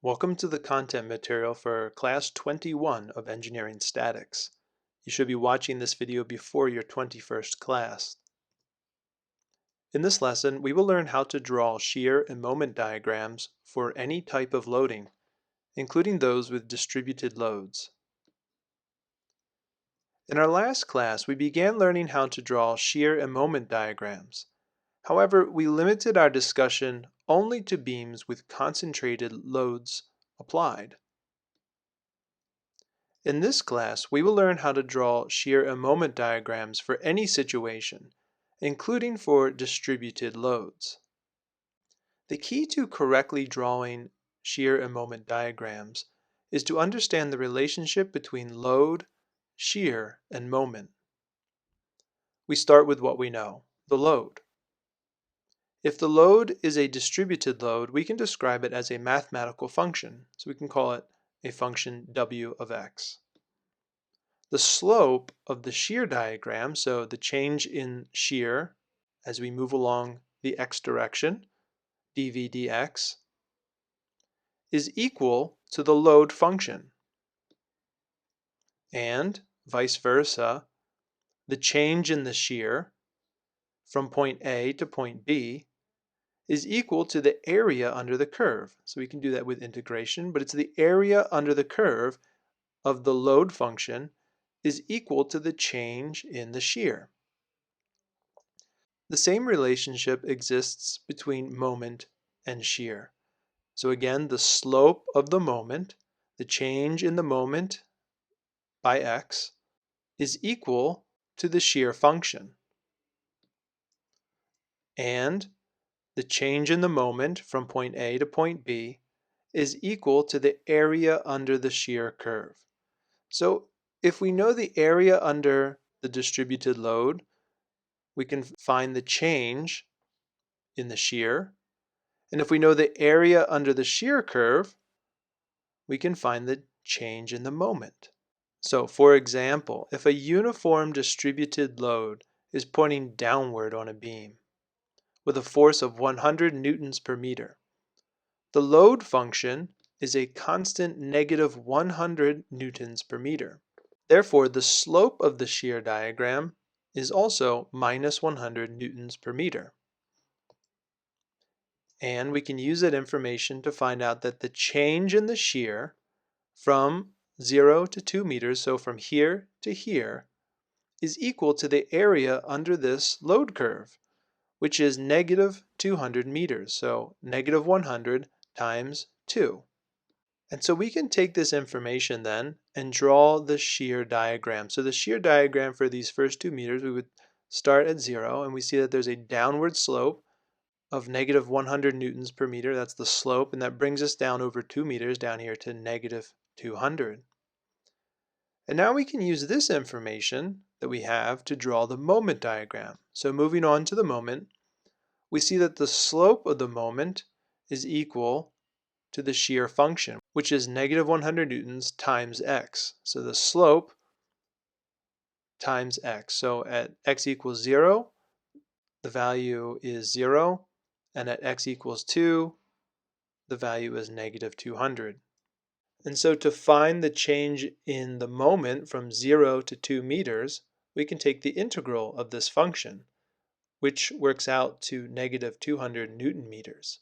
Welcome to the content material for Class 21 of Engineering Statics. You should be watching this video before your 21st class. In this lesson, we will learn how to draw shear and moment diagrams for any type of loading, including those with distributed loads. In our last class, we began learning how to draw shear and moment diagrams. However, we limited our discussion only to beams with concentrated loads applied. In this class, we will learn how to draw shear and moment diagrams for any situation, including for distributed loads. The key to correctly drawing shear and moment diagrams is to understand the relationship between load, shear, and moment. We start with what we know, the load. If the load is a distributed load, we can describe it as a mathematical function, so we can call it a function w of x. The slope of the shear diagram, so the change in shear as we move along the x direction, dv dx, is equal to the load function. And vice versa, the change in the shear from point A to point B is equal to the area under the curve. So we can do that with integration, but it's the area under the curve of the load function is equal to the change in the shear. The same relationship exists between moment and shear. So again, the slope of the moment, the change in the moment by x, is equal to the shear function. And the change in the moment from point A to point B is equal to the area under the shear curve. So if we know the area under the distributed load, we can find the change in the shear. And if we know the area under the shear curve, we can find the change in the moment. So for example, if a uniform distributed load is pointing downward on a beam with a force of 100 newtons per meter, the load function is a constant negative 100 newtons per meter. Therefore, the slope of the shear diagram is also minus 100 newtons per meter. And we can use that information to find out that the change in the shear from 0 to 2 meters, so from here to here, is equal to the area under this load curve, which is negative 200 meters, so negative 100 times 2. And so we can take this information then and draw the shear diagram. So the shear diagram for these first 2 meters, we would start at 0, and we see that there's a downward slope of negative 100 newtons per meter. That's the slope, and that brings us down over 2 meters down here to negative 200. And now we can use this information that we have to draw the moment diagram. So moving on to the moment, we see that the slope of the moment is equal to the shear function, which is negative 100 newtons times x. So the slope times x. So at x equals 0, the value is 0, and at x equals 2, the value is negative 200. And so to find the change in the moment from 0 to 2 meters, we can take the integral of this function, which works out to negative 200 newton meters.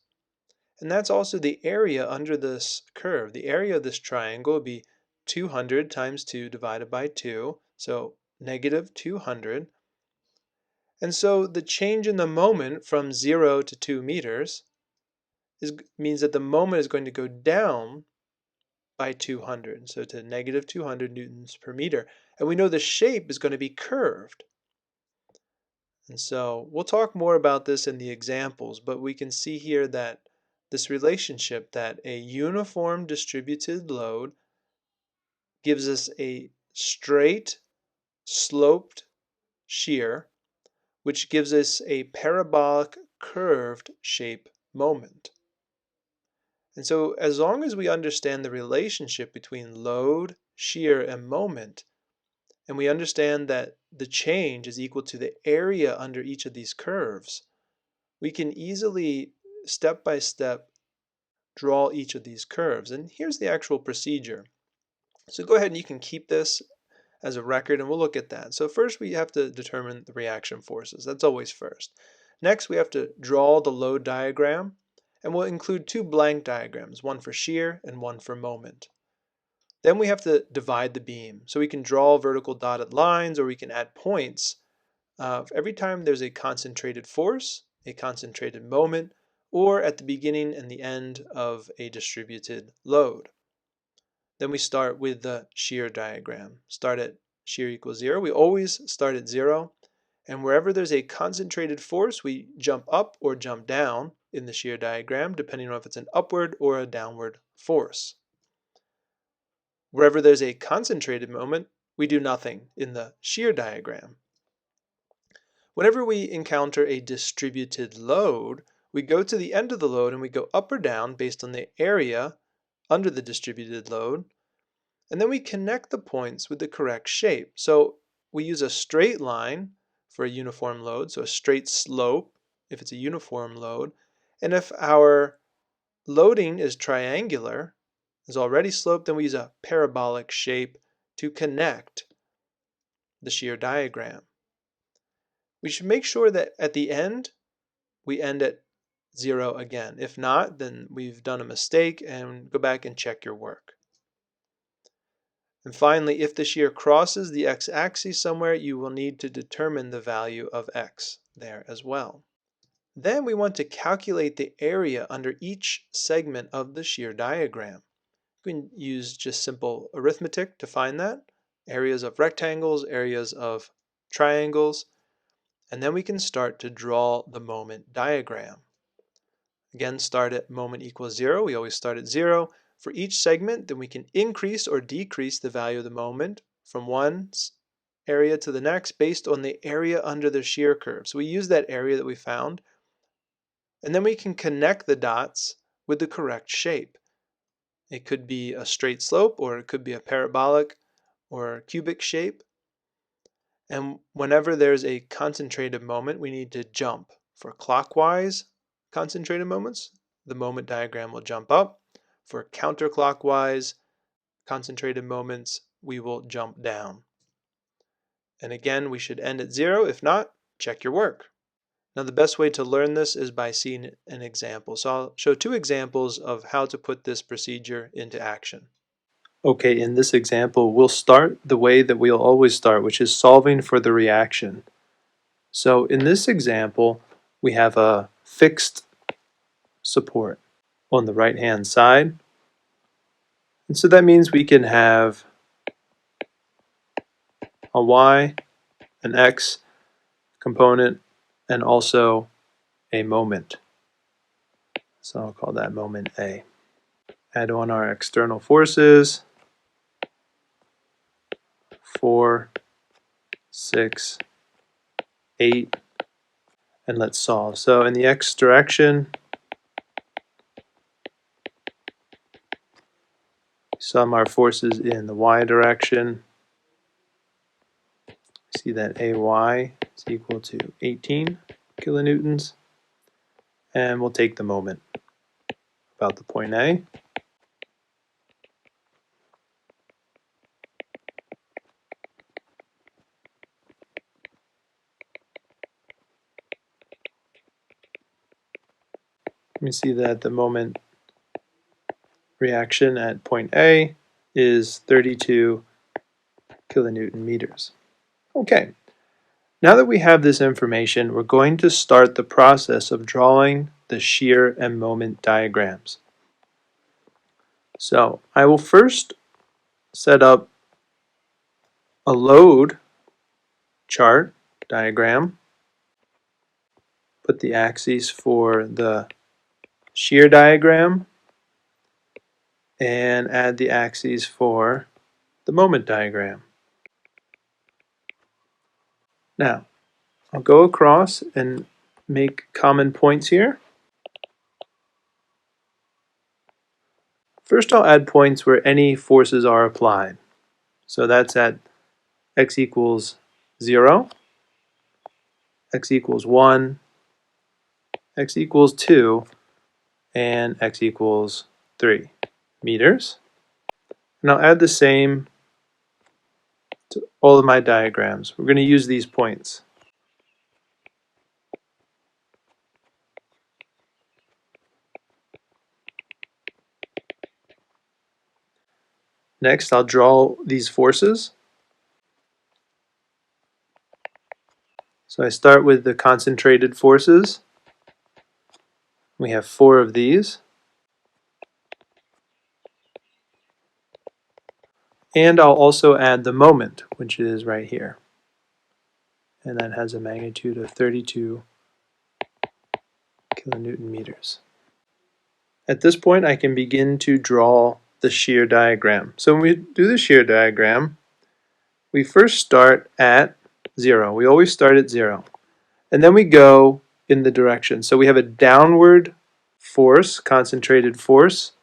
And that's also the area under this curve. The area of this triangle would be 200 times 2 divided by 2, so negative 200. And so the change in the moment from 0 to 2 meters means that the moment is going to go down by 200, so to negative 200 newtons per meter. And we know the shape is going to be curved. And so we'll talk more about this in the examples, but we can see here that this relationship that a uniform distributed load gives us a straight sloped shear, which gives us a parabolic curved shape moment. And so as long as we understand the relationship between load, shear, and moment, and we understand that the change is equal to the area under each of these curves, we can easily, step by step, draw each of these curves. And here's the actual procedure. So go ahead and you can keep this as a record and we'll look at that. So first we have to determine the reaction forces. That's always first. Next we have to draw the load diagram, and we'll include two blank diagrams, one for shear and one for moment. Then we have to divide the beam. So we can draw vertical dotted lines or we can add points every time there's a concentrated force, a concentrated moment, or at the beginning and the end of a distributed load. Then we start with the shear diagram. Start at shear equals 0. We always start at 0. And wherever there's a concentrated force, we jump up or jump down in the shear diagram, depending on if it's an upward or a downward force. Wherever there's a concentrated moment, we do nothing in the shear diagram. Whenever we encounter a distributed load, we go to the end of the load and we go up or down based on the area under the distributed load. And then we connect the points with the correct shape. So we use a straight line for a uniform load, so a straight slope if it's a uniform load. And if our loading is triangular, is already sloped, then we use a parabolic shape to connect the shear diagram. We should make sure that at the end, we end at 0 again. If not, then we've done a mistake and go back and check your work. And finally, if the shear crosses the x-axis somewhere, you will need to determine the value of x there as well. Then we want to calculate the area under each segment of the shear diagram. We can use just simple arithmetic to find that. Areas of rectangles, areas of triangles, and then we can start to draw the moment diagram. Again, start at moment equals 0. We always start at 0. For each segment, then we can increase or decrease the value of the moment from one area to the next based on the area under the shear curve. So we use that area that we found, and then we can connect the dots with the correct shape. It could be a straight slope, or it could be a parabolic or cubic shape. And whenever there's a concentrated moment, we need to jump. For clockwise concentrated moments, the moment diagram will jump up. For counterclockwise concentrated moments, we will jump down. And again, we should end at 0. If not, check your work. Now the best way to learn this is by seeing an example. So I'll show two examples of how to put this procedure into action. Okay, in this example, we'll start the way that we'll always start, which is solving for the reaction. So in this example, we have a fixed support on the right-hand side. And so that means we can have a y, an x component, and also a moment. So I'll call that moment A. Add on our external forces, 4, 6, 8, and let's solve. So in the x direction, sum our forces in the y direction. See that AY is equal to 18 kilonewtons. And we'll take the moment about the point A. We see that the moment reaction at point A is 32 kilonewton meters. Okay, now that we have this information, we're going to start the process of drawing the shear and moment diagrams. So I will first set up a load chart diagram, put the axes for the shear diagram, and add the axes for the moment diagram. Now, I'll go across and make common points here. First, I'll add points where any forces are applied. So that's at x equals 0, x equals 1, x equals 2, and x equals 3 meters. And I'll add the same to all of my diagrams. We're going to use these points. Next, I'll draw these forces. So I start with the concentrated forces. We have 4 of these. And I'll also add the moment, which is right here. And that has a magnitude of 32 kilonewton meters. At this point, I can begin to draw the shear diagram. So when we do the shear diagram, we first start at 0. We always start at 0. And then we go in the direction. So we have a downward force, concentrated force.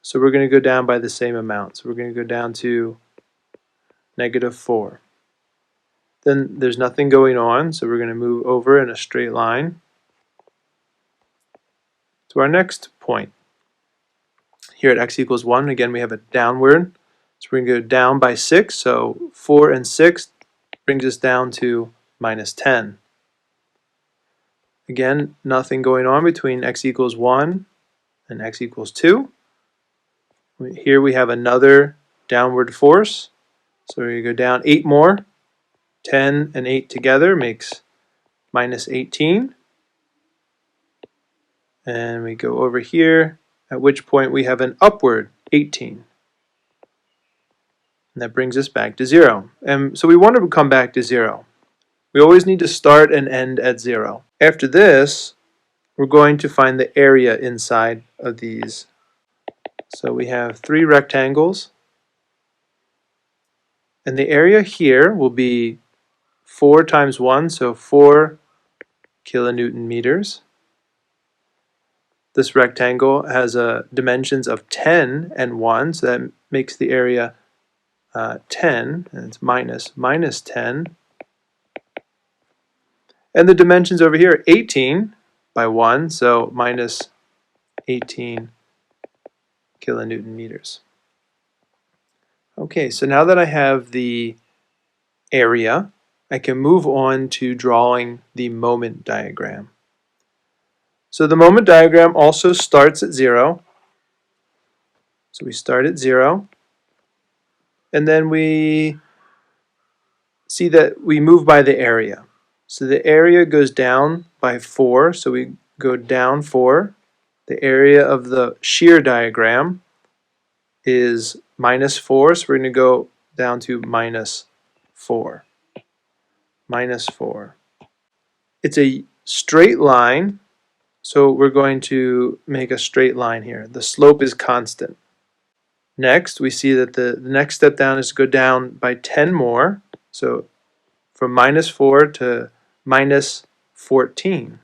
So we're going to go down by the same amount. So we're going to go down to -4. Then there's nothing going on, so we're going to move over in a straight line to our next point. Here at x equals 1, again we have a downward. So we're going to go down by 6, so 4 and 6 brings us down to -10. Again, nothing going on between x equals 1 and x equals 2. Here we have another downward force. So we go down 8 more. 10 and 8 together makes -18. And we go over here, at which point we have an upward 18. And that brings us back to 0. And so we want to come back to 0. We always need to start and end at 0. After this, we're going to find the area inside of these. So we have 3 rectangles. And the area here will be 4 times 1, so 4 kilonewton meters. This rectangle has dimensions of 10 and 1, so that makes the area 10, and it's minus 10. And the dimensions over here are 18 by 1, so minus 18 kilonewton meters. Okay, so now that I have the area, I can move on to drawing the moment diagram. So the moment diagram also starts at 0. So we start at 0, and then we see that we move by the area. So the area goes down by 4, so we go down 4. The area of the shear diagram is -4, so we're going to go down to -4. -4. It's a straight line, so we're going to make a straight line here. The slope is constant. Next, we see that the next step down is to go down by 10 more, so from -4 to -14.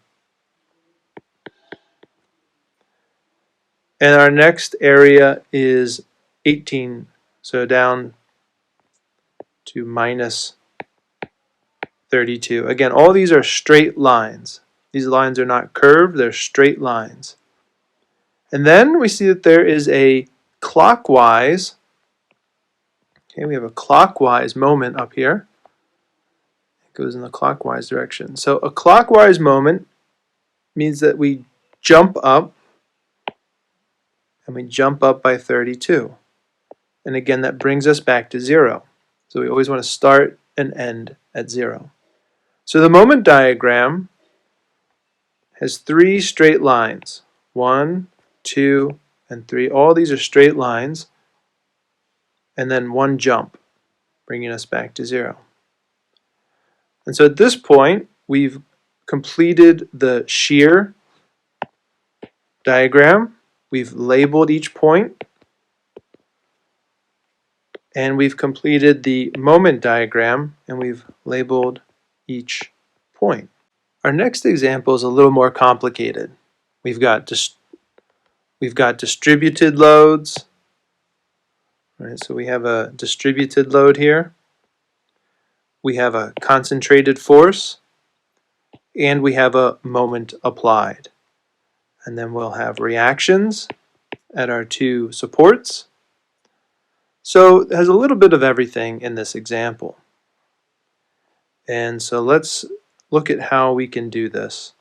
And our next area is 18, so down to -32. Again, all these are straight lines. These lines are not curved, they're straight lines. And then we see that there is a clockwise, okay, we have a clockwise moment up here. It goes in the clockwise direction. So a clockwise moment means that we jump up, and we jump up by 32. And again, that brings us back to 0. So we always want to start and end at 0. So the moment diagram has 3 straight lines. 1, 2, and 3. All these are straight lines. And then one jump, bringing us back to 0. And so at this point, we've completed the shear diagram. We've labeled each point. And we've completed the moment diagram, and we've labeled each point. Our next example is a little more complicated. We've got distributed loads. Right, so we have a distributed load here. We have a concentrated force, and we have a moment applied. And then we'll have reactions, at our two supports. So it has a little bit of everything in this example. And so let's look at how we can do this.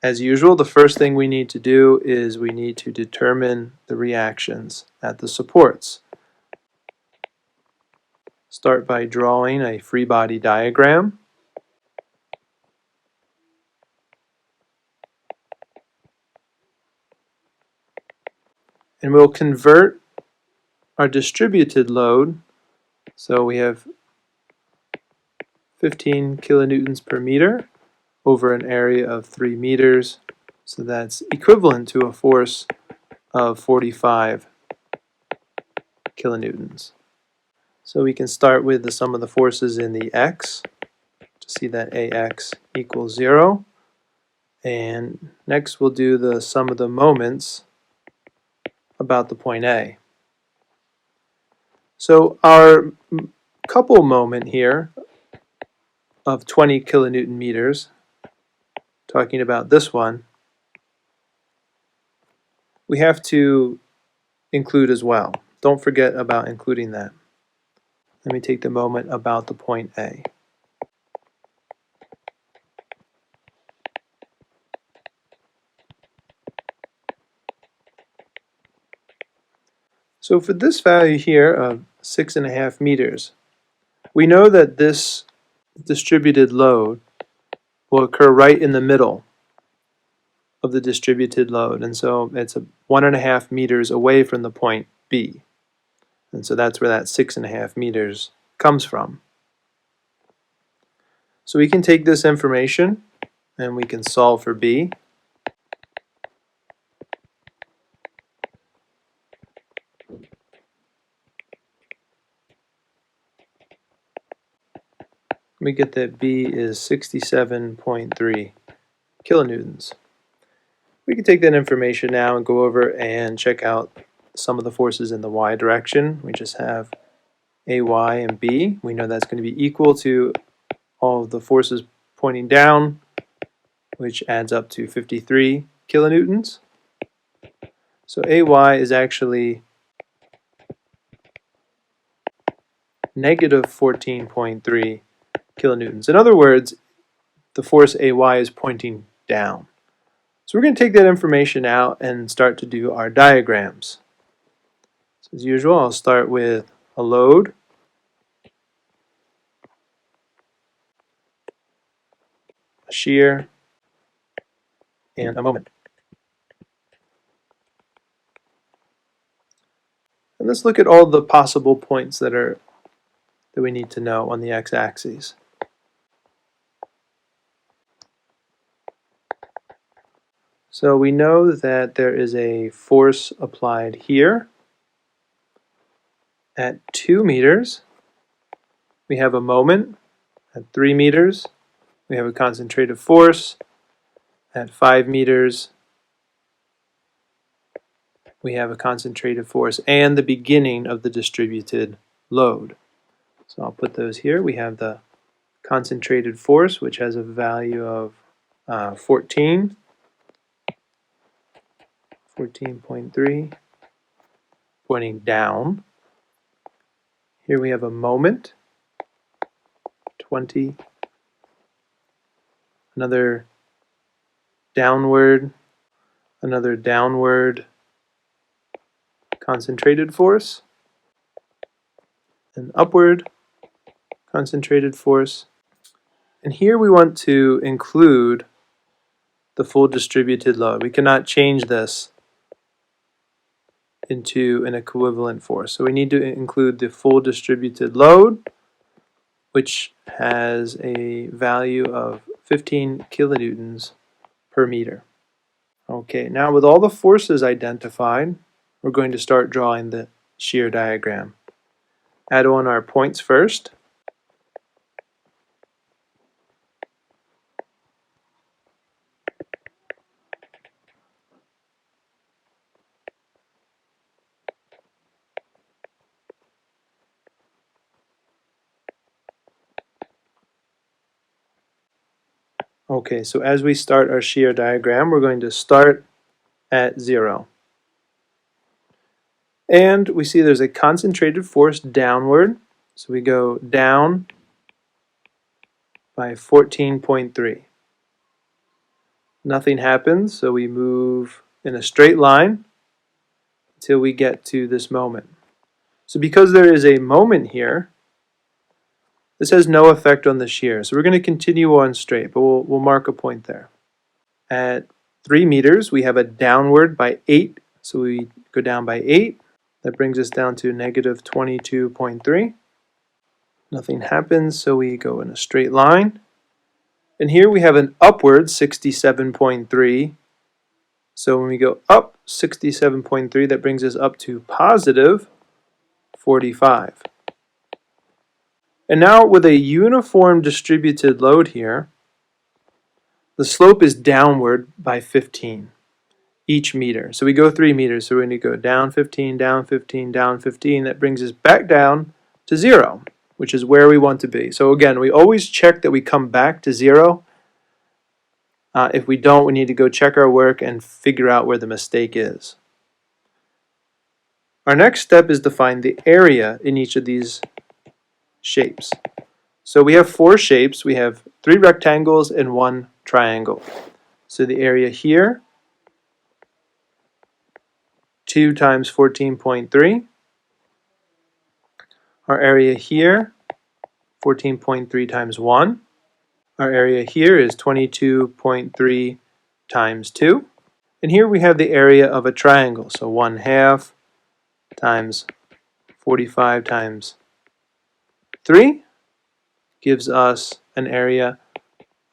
As usual, the first thing we need to do is we need to determine the reactions at the supports. Start by drawing a free body diagram. And we'll convert our distributed load. So we have 15 kilonewtons per meter over an area of 3 meters. So that's equivalent to a force of 45 kilonewtons. So we can start with the sum of the forces in the x to see that AX equals 0. And next we'll do the sum of the moments about the point A. So our couple moment here of 20 kilonewton meters, talking about this one, we have to include as well. Don't forget about including that. Let me take the moment about the point A. So for this value here of 6.5 meters, we know that this distributed load will occur right in the middle of the distributed load, and so it's 1.5 meters away from the point B, and so that's where that 6.5 meters comes from. So we can take this information and we can solve for B. We get that B is 67.3 kilonewtons. We can take that information now and go over and check out some of the forces in the y direction. We just have AY and B. We know that's going to be equal to all of the forces pointing down, which adds up to 53 kilonewtons. So AY is actually negative 14.3 kilonewtons. In other words, the force AY is pointing down. So we're going to take that information out and start to do our diagrams. So as usual, I'll start with a load, a shear, and a moment. And let's look at all the possible points that we need to know on the x-axis. So we know that there is a force applied here at 2 meters. We have a moment at 3 meters. We have a concentrated force at 5 meters. We have a concentrated force and the beginning of the distributed load. So I'll put those here. We have the concentrated force, which has a value of 14.3, pointing down. Here we have a moment, 20, another downward concentrated force, an upward concentrated force. And here we want to include the full distributed load. We cannot change this into an equivalent force. So we need to include the full distributed load, which has a value of 15 kilonewtons per meter. Okay, now with all the forces identified, we're going to start drawing the shear diagram. Add on our points first. Okay, so as we start our shear diagram, we're going to start at 0. And we see there's a concentrated force downward. So we go down by 14.3. Nothing happens, so we move in a straight line until we get to this moment. So because there is a moment here, this has no effect on the shear. So we're going to continue on straight, but we'll mark a point there. At 3 meters, we have a downward by 8. So we go down by 8. That brings us down to negative 22.3. Nothing happens, so we go in a straight line. And here we have an upward 67.3. So when we go up 67.3, that brings us up to positive 45. And now with a uniform distributed load here, the slope is downward by 15 each meter. So we go 3 meters, so we're going to go down 15, down 15, down 15. That brings us back down to 0, which is where we want to be. So again, we always check that we come back to 0. If we don't, we need to go check our work and figure out where the mistake is. Our next step is to find the area in each of these shapes. So we have 4 shapes. We have 3 rectangles and 1 triangle. So the area here, 2 times 14.3. Our area here, 14.3 times 1. Our area here is 22.3 times 2. And here we have the area of a triangle. So 1/2 times 45 times 3 gives us an area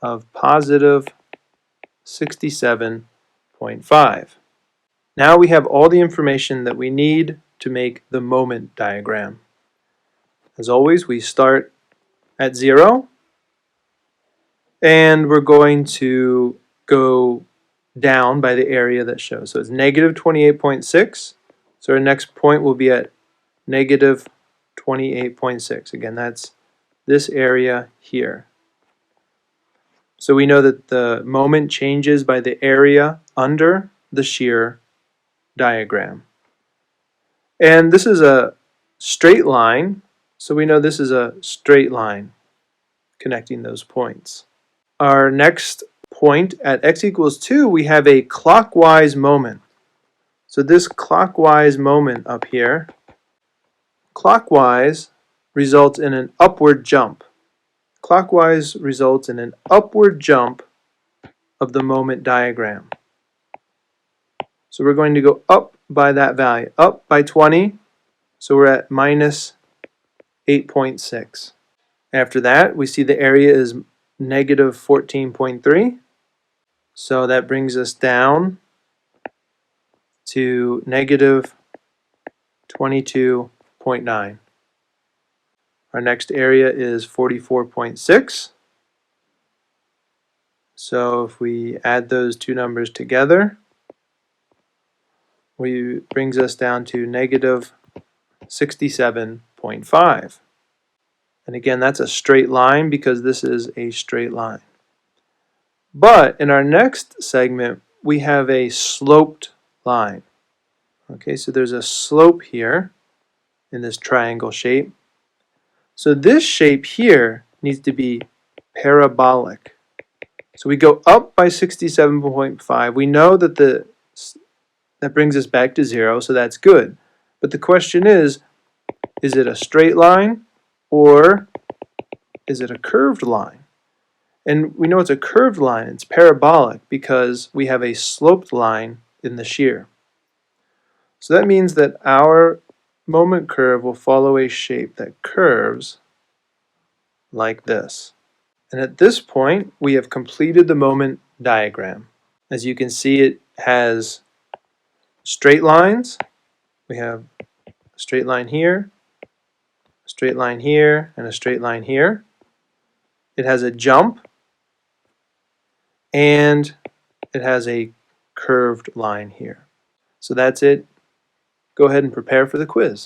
of positive 67.5. Now we have all the information that we need to make the moment diagram. As always, we start at 0, and we're going to go down by the area that shows. So it's negative 28.6. So our next point will be at negative 28.6. Again, that's this area here. So we know that the moment changes by the area under the shear diagram. And this is a straight line, so we know this is a straight line connecting those points. Our next point at x equals 2, we have a clockwise moment. So this clockwise moment up here, clockwise results in an upward jump. Clockwise results in an upward jump of the moment diagram. So we're going to go up by that value, up by 20, so we're at minus 8.6. After that, we see the area is negative 14.3, so that brings us down to negative 22.9. Our next area is 44.6. So if we add those two numbers together, it brings us down to negative 67.5. And again, that's a straight line because this is a straight line. But in our next segment, we have a sloped line. Okay, so there's a slope here in this triangle shape. So this shape here needs to be parabolic. So we go up by 67.5. We know that that brings us back to 0, so that's good. But the question is it a straight line or is it a curved line? And we know it's a curved line, it's parabolic, because we have a sloped line in the shear. So that means that our moment curve will follow a shape that curves like this. And at this point, we have completed the moment diagram. As you can see, it has straight lines. We have a straight line here, a straight line here, and a straight line here. It has a jump, and it has a curved line here. So that's it. Go ahead and prepare for the quiz.